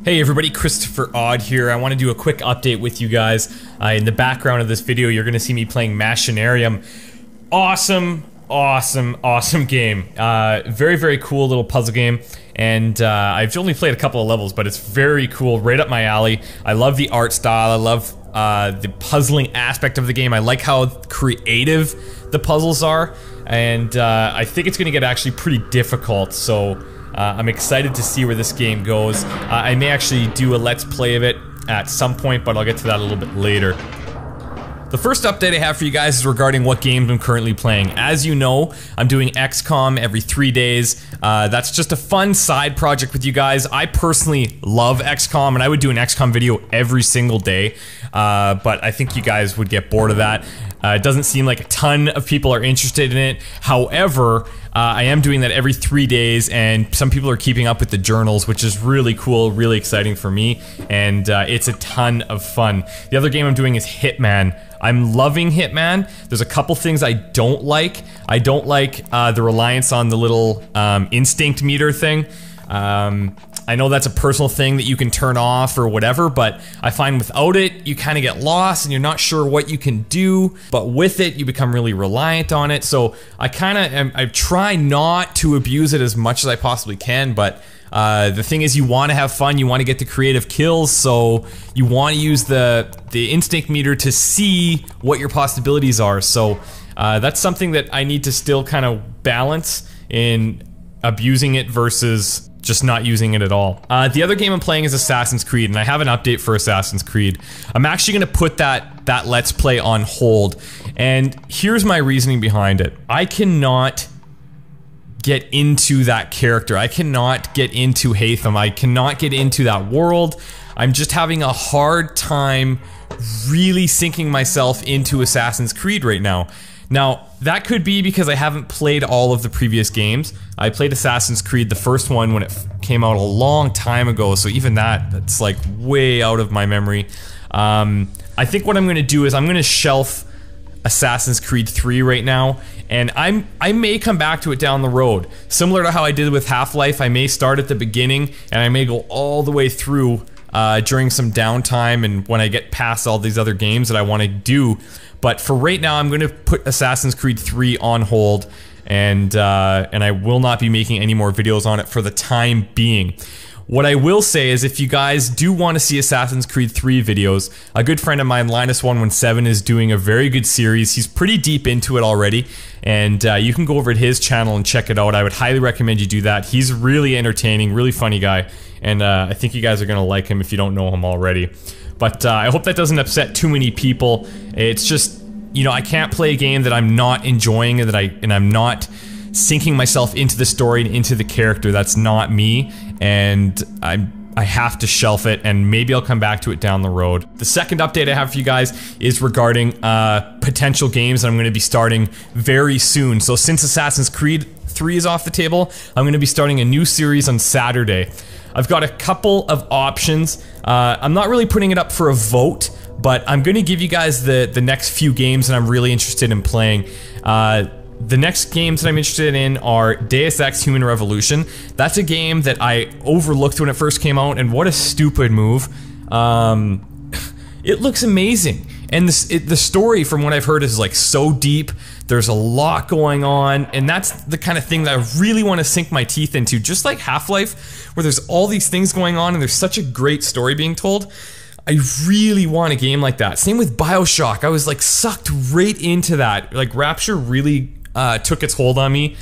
Hey everybody, Christopher Odd here. I want to do a quick update with you guys. In the background of this video, you're going to see me playing Machinarium. Awesome game. Very cool little puzzle game. And I've only played a couple of levels, but it's very cool, right up my alley. I love the art style, I love the puzzling aspect of the game. I like how creative the puzzles are. And I think it's going to get actually pretty difficult, so I'm excited to see where this game goes. I may actually do a let's play of it at some point, but I'll get to that a little bit later. The first update I have for you guys is regarding what games I'm currently playing. As you know, I'm doing XCOM every 3 days. That's just a fun side project with you guys. I personally love XCOM, and I would do an XCOM video every single day, but I think you guys would get bored of that. It doesn't seem like a ton of people are interested in it. However, I am doing that every 3 days, and some people are keeping up with the journals, which is really cool, really exciting for me, and it's a ton of fun. The other game I'm doing is Hitman. I'm loving Hitman. There's a couple things I don't like. I don't like the reliance on the little instinct meter thing. I know that's a personal thing that you can turn off or whatever, but I find without it, you kind of get lost and you're not sure what you can do, but with it, you become really reliant on it. So I try not to abuse it as much as I possibly can, but the thing is, you want to have fun, you want to get the creative kills, so you want to use the instinct meter to see what your possibilities are. So that's something that I need to still kind of balance in abusing it versus just not using it at all. The other game I'm playing is Assassin's Creed, and I have an update for Assassin's Creed. I'm actually going to put that Let's Play on hold, and here's my reasoning behind it. I cannot get into that character. I cannot get into Haytham. I cannot get into that world. I'm just having a hard time really sinking myself into Assassin's Creed right now. Now, that could be because I haven't played all of the previous games. I played Assassin's Creed, the first one, when it came out a long time ago, so even that's like way out of my memory. I think what I'm gonna do is I'm gonna shelf Assassin's Creed 3 right now, and I may come back to it down the road. Similar to how I did with Half-Life, I may start at the beginning, and I may go all the way through during some downtime and when I get past all these other games that I want to do. But for right now, I'm going to put Assassin's Creed 3 on hold, and I will not be making any more videos on it for the time being. What I will say is, if you guys do want to see Assassin's Creed 3 videos, a good friend of mine, Linus117, is doing a very good series. He's pretty deep into it already, and you can go over to his channel and check it out. I would highly recommend you do that. He's really entertaining, really funny guy, and I think you guys are going to like him if you don't know him already. But I hope that doesn't upset too many people. It's just, you know, I can't play a game that I'm not enjoying and I'm not sinking myself into the story and into the character. That's not me, and I have to shelf it, and maybe I'll come back to it down the road. The second update I have for you guys is regarding potential games that I'm going to be starting very soon. So since Assassin's Creed 3 is off the table, I'm going to be starting a new series on Saturday. I've got a couple of options. I'm not really putting it up for a vote, but I'm going to give you guys the next few games that I'm really interested in playing. The next games that I'm interested in are Deus Ex Human Revolution. That's a game that I overlooked when it first came out, and what a stupid move. It looks amazing, and the story, from what I've heard, is like so deep. There's a lot going on, and that's the kind of thing that I really want to sink my teeth into. Just like Half-Life, where there's all these things going on and there's such a great story being told. I really want a game like that. Same with BioShock. I was like sucked right into that. Like Rapture really took its hold on me,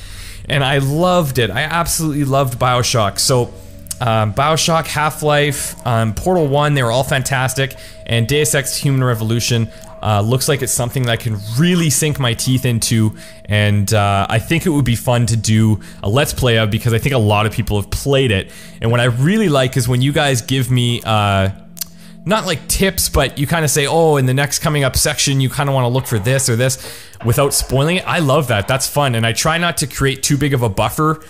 and I loved it. I absolutely loved BioShock. So BioShock, Half-Life, Portal 1, they were all fantastic, and Deus Ex Human Revolution looks like it's something that I can really sink my teeth into, and I think it would be fun to do a Let's Play of, because I think a lot of people have played it. And what I really like is when you guys give me not like tips, but you kind of say, oh, in the next coming up section, you kind of want to look for this or this, without spoiling it. I love that. That's fun, and I try not to create too big of a buffer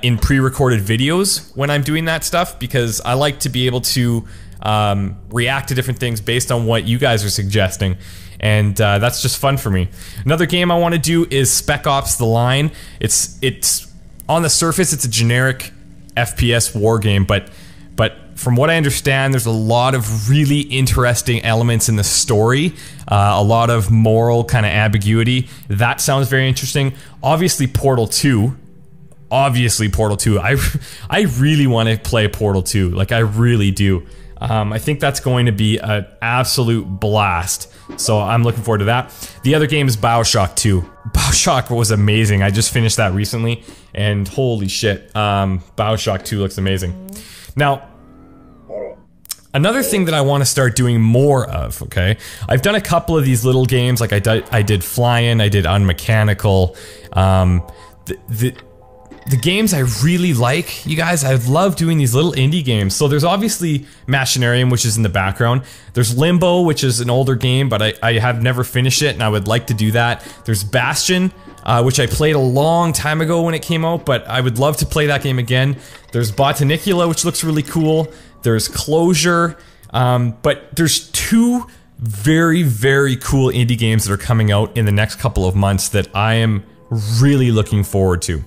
in pre-recorded videos when I'm doing that stuff, because I like to be able to react to different things based on what you guys are suggesting, and that's just fun for me. Another game I want to do is Spec Ops: The Line. It's on the surface, it's a generic FPS war game, but but from what I understand, there's a lot of really interesting elements in the story, a lot of moral kind of ambiguity. That sounds very interesting. Obviously, Portal 2. Obviously, Portal 2. I really want to play Portal 2. Like, I really do. I think that's going to be an absolute blast. So I'm looking forward to that. The other game is BioShock 2. BioShock was amazing. I just finished that recently, and holy shit, BioShock 2 looks amazing. Now, another thing that I want to start doing more of, okay? I've done a couple of these little games, like I did Fly-In, I did Unmechanical. The games I really like, you guys, I love doing these little indie games. So there's obviously Machinarium, which is in the background. There's Limbo, which is an older game, but I have never finished it, and I would like to do that. There's Bastion, which I played a long time ago when it came out, but I would love to play that game again. There's Botanicula, which looks really cool. There's Closure, but there's two very, very cool indie games that are coming out in the next couple of months that I am really looking forward to.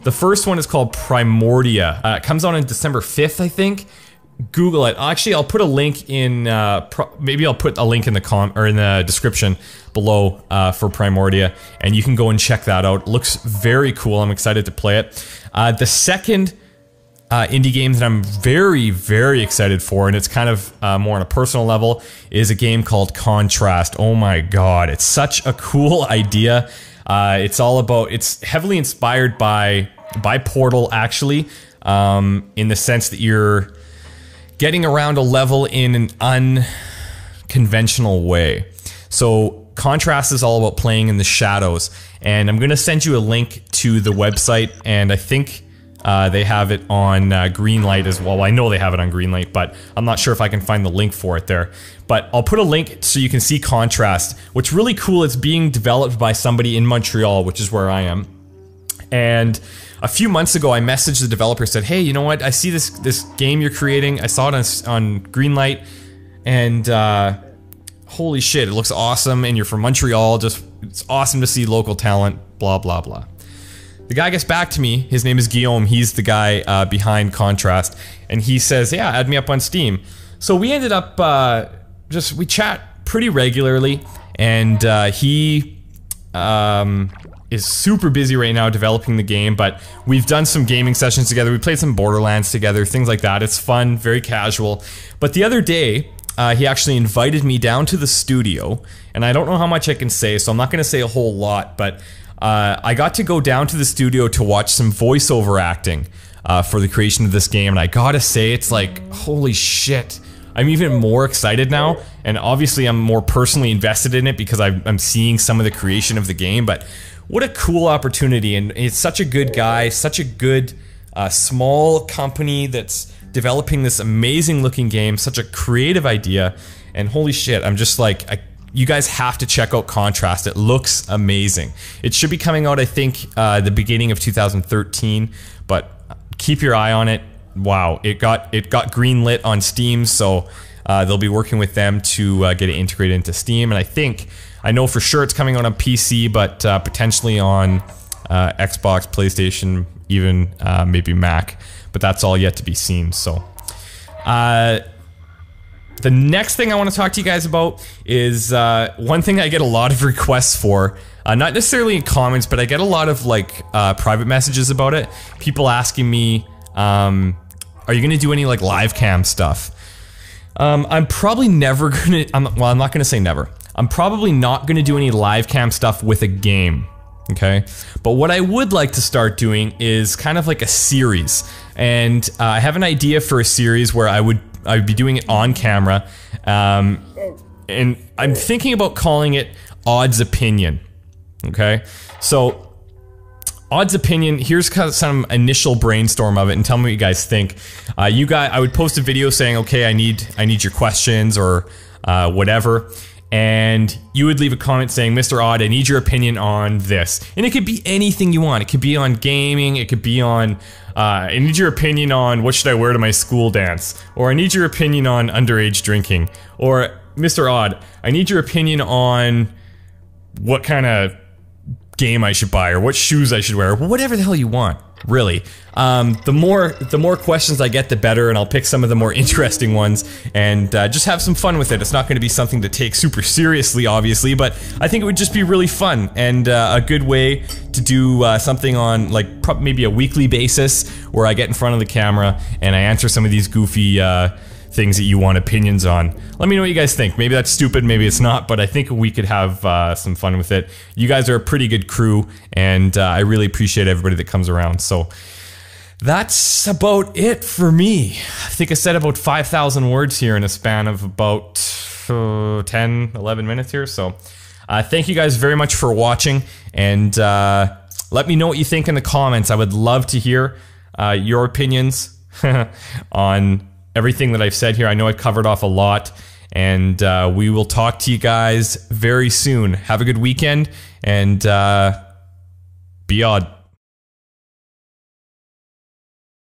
The first one is called Primordia. It comes out on December 5th, I think. Google it. Actually, I'll put a link in. Maybe I'll put a link in the description below for Primordia, and you can go and check that out. It looks very cool. I'm excited to play it. The second indie game that I'm very, very excited for, and it's kind of more on a personal level, is a game called Contrast. Oh my god, it's such a cool idea. It's heavily inspired by Portal, actually, in the sense that you're getting around a level in an unconventional way. So Contrast is all about playing in the shadows, and I'm gonna send you a link to the website, and I think they have it on Greenlight as well. I know they have it on Greenlight, but I'm not sure if I can find the link for it there. But I'll put a link so you can see Contrast. What's really cool, it's being developed by somebody in Montreal, which is where I am. And a few months ago, I messaged the developer, said, hey, you know what, I see this game you're creating, I saw it on Greenlight, and holy shit, it looks awesome, and you're from Montreal, it's awesome to see local talent, blah, blah, blah. The guy gets back to me, his name is Guillaume, he's the guy behind Contrast, and he says, yeah, add me up on Steam. So we ended up, we chat pretty regularly, and he is super busy right now developing the game, but we've done some gaming sessions together, we played some Borderlands together, things like that. It's fun, very casual. But the other day, he actually invited me down to the studio, and I don't know how much I can say, so I'm not gonna say a whole lot, but I got to go down to the studio to watch some voiceover acting for the creation of this game, and I gotta say, it's like, holy shit. I'm even more excited now, and obviously I'm more personally invested in it because I'm seeing some of the creation of the game, but what a cool opportunity, and it's such a good guy, such a good small company that's developing this amazing looking game, such a creative idea, and holy shit, I'm just like, you guys have to check out Contrast. It looks amazing. It should be coming out, I think, the beginning of 2013, but keep your eye on it. Wow, it got greenlit on Steam, so they'll be working with them to get it integrated into Steam, and I know for sure it's coming out on PC, but potentially on Xbox, PlayStation, even maybe Mac, but that's all yet to be seen. So the next thing I want to talk to you guys about is one thing I get a lot of requests for, not necessarily in comments, but I get a lot of like private messages about it. People asking me, are you gonna do any like live cam stuff? I'm probably never gonna, well, I'm not gonna say never. I'm probably not gonna do any live cam stuff with a game, okay? But what I would like to start doing is kind of like a series, and I have an idea for a series where I would be doing it on camera, and I'm thinking about calling it Odd's Opinion, okay? So Odd's Opinion, here's kind of some initial brainstorm of it, and tell me what you guys think. I would post a video saying, okay, I need your questions or whatever, and you would leave a comment saying, Mr. Odd, I need your opinion on this. And it could be anything you want. It could be on gaming, it could be on, I need your opinion on what should I wear to my school dance, or I need your opinion on underage drinking, or Mr. Odd, I need your opinion on what kind of game I should buy, or what shoes I should wear, whatever the hell you want. really. The more questions I get, the better, and I'll pick some of the more interesting ones and just have some fun with it. It's not going to be something to take super seriously, obviously, but I think it would just be really fun and a good way to do something on like maybe a weekly basis where I get in front of the camera and I answer some of these goofy things that you want opinions on. Let me know what you guys think. Maybe that's stupid, maybe it's not, but I think we could have some fun with it. You guys are a pretty good crew, and I really appreciate everybody that comes around, so that's about it for me. I think I said about 5,000 words here in a span of about 10, 11 minutes here, so thank you guys very much for watching, and let me know what you think in the comments. I would love to hear your opinions on everything that I've said here. I know I covered off a lot, and we will talk to you guys very soon. Have a good weekend, and be odd.